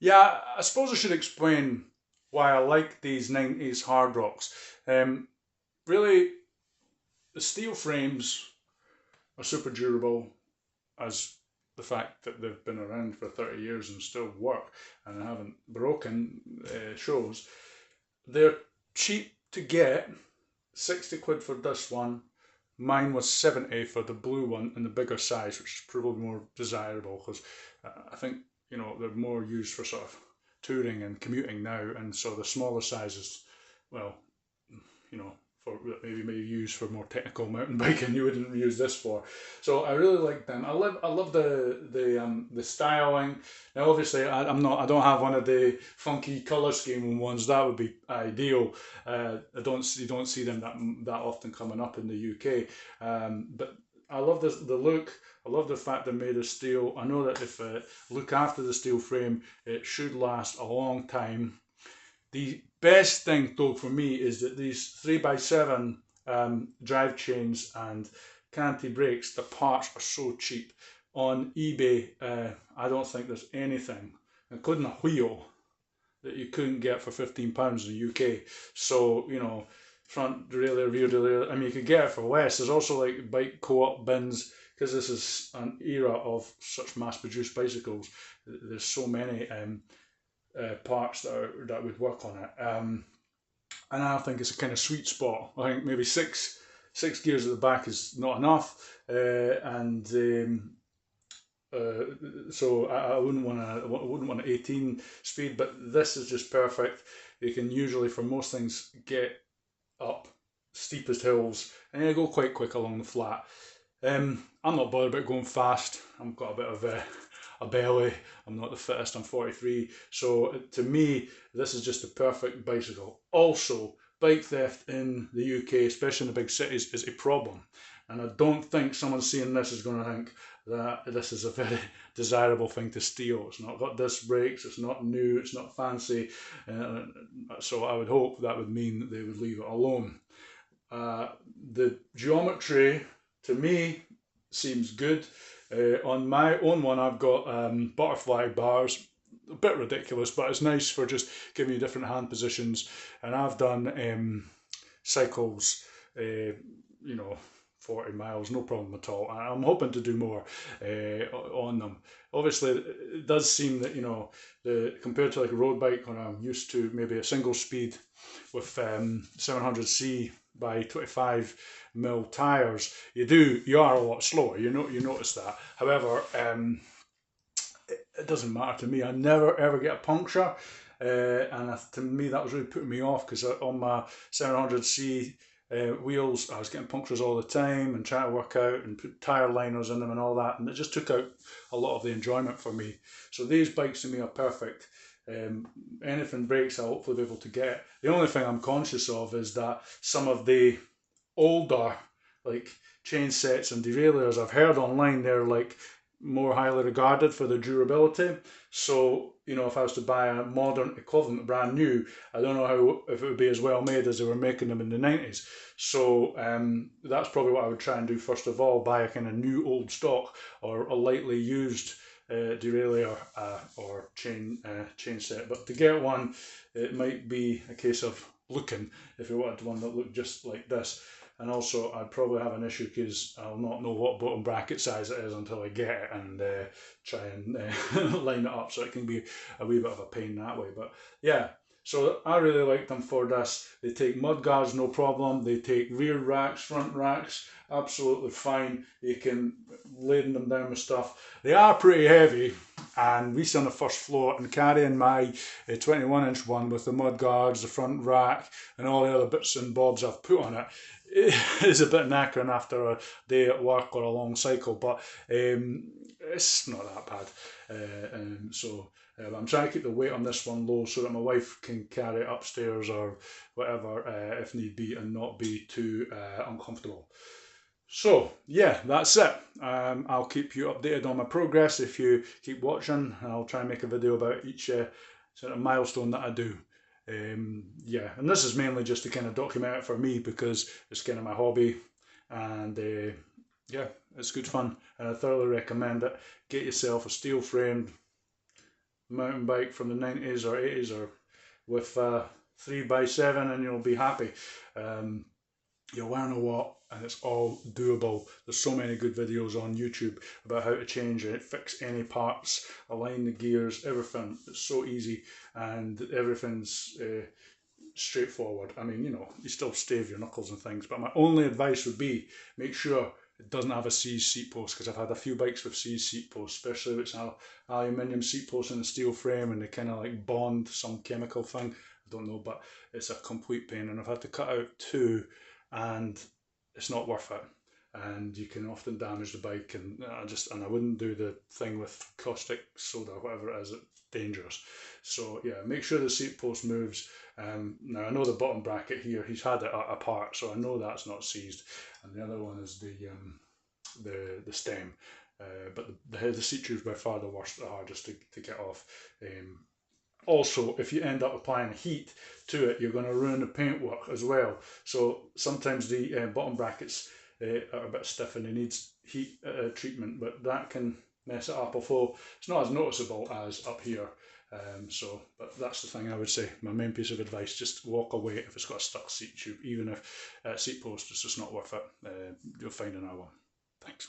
Yeah, I suppose I should explain why I like these 90s Hardrocks. Really, the steel frames are super durable, as the fact that they've been around for 30 years and still work and haven't broken shows. They're cheap to get, 60 quid for this one. Mine was 70 for the blue one in the bigger size, which is probably more desirable because I think they're more used for sort of touring and commuting now, and so the smaller sizes, well, you know, for maybe used for more technical mountain biking, you wouldn't use this for. So I really like them. I love the styling. Now, obviously, I don't have one of the funky color scheme ones. That would be ideal. You don't see them that often coming up in the UK. But I love the look. I love the fact they're made of steel. I know that if look after the steel frame, it should last a long time. The best thing though for me is that these 3x7 drive chains and canty brakes, the parts are so cheap. On eBay, I don't think there's anything, including a wheel, that you couldn't get for £15 in the UK. So, front derailleur, rear derailleur, I mean, you could get it for less. There's also like bike co-op bins, because this is an era of such mass-produced bicycles. There's so many parts that would work on it. And I think it's a kind of sweet spot. I think maybe six gears at the back is not enough, and so I wouldn't want an 18 speed, but this is just perfect. You can usually for most things get up steepest hills, and you go quite quick along the flat. I'm not bothered about going fast. I've got a bit of a belly. I'm not the fittest. I'm 43. So to me, this is just the perfect bicycle. Also, bike theft in the UK, especially in the big cities, is a problem. And I don't think someone seeing this is going to think that this is a very desirable thing to steal. It's not got disc brakes. It's not new. It's not fancy. So I would hope that would mean that they would leave it alone. The geometry, to me, seems good. On my own one, I've got butterfly bars. A bit ridiculous, but it's nice for just giving you different hand positions. And I've done cycles, 40 miles, no problem at all. I'm hoping to do more on them. Obviously, it does seem that, compared to like a road bike, when I'm used to maybe a single speed with 700c by 25 mil tires, you are a lot slower. You notice that. However, it doesn't matter to me. I never ever get a puncture, and to me that was really putting me off because on my 700c wheels, I was getting punctures all the time and trying to work out and put tire liners in them and all that, and it just took out a lot of the enjoyment for me. So these bikes to me are perfect. Anything breaks, I'll hopefully be able to get. The only thing I'm conscious of is that some of the older, like, chain sets and derailleurs I've heard online, they're like more highly regarded for their durability. So, if I was to buy a modern equivalent, brand new, I don't know if it would be as well made as they were making them in the 90s. So that's probably what I would try and do first of all, buy a kind of new old stock or a lightly used derailleur or chain set. But to get one, it might be a case of looking, if you wanted one that looked just like this. And also, I'd probably have an issue because I'll not know what bottom bracket size it is until I get it and try and line it up. So it can be a wee bit of a pain that way. But yeah, so I really like them for this. They take mud guards, no problem. They take rear racks, front racks, absolutely fine. You can laden them down with stuff. They are pretty heavy, and we sit on the first floor, and carrying my 21-inch one with the mud guards, the front rack, and all the other bits and bobs I've put on it is a bit knackering after a day at work or a long cycle, but it's not that bad. I'm trying to keep the weight on this one low so that my wife can carry it upstairs or whatever if need be and not be too uncomfortable. So yeah, that's it. I'll keep you updated on my progress if you keep watching. I'll try and make a video about each sort of milestone that I do. Yeah, and this is mainly just to kind of document it for me because it's kind of my hobby, and yeah, it's good fun, and I thoroughly recommend it. Get yourself a steel framed mountain bike from the 90s or 80s, or with 3x7, and you'll be happy. Um, you'll learn a lot, and it's all doable. There's so many good videos on YouTube about how to change it, fix any parts, align the gears, everything. It's so easy, and everything's straightforward. I mean, you still stave your knuckles and things, but my only advice would be make sure it doesn't have a seized seat post, because I've had a few bikes with seized seat posts, especially if it's an aluminium seat post and a steel frame, and they kind of like bond some chemical thing. I don't know, but it's a complete pain, and I've had to cut out two, and it's not worth it. And you can often damage the bike, and I wouldn't do the thing with caustic soda, whatever it is. It's dangerous. So yeah, make sure the seat post moves. Now I know the bottom bracket here, he's had it apart, so I know that's not seized, and the other one is the stem. But the seat tube is by far the worst, the hardest to get off. Also, if you end up applying heat to it, you're going to ruin the paintwork as well. So sometimes the bottom brackets are a bit stiff and it needs heat treatment, but that can mess it up, although it's not as noticeable as up here. But that's the thing I would say. My main piece of advice: just walk away if it's got a stuck seat tube, even if seat post is just not worth it. You'll find another one. Thanks.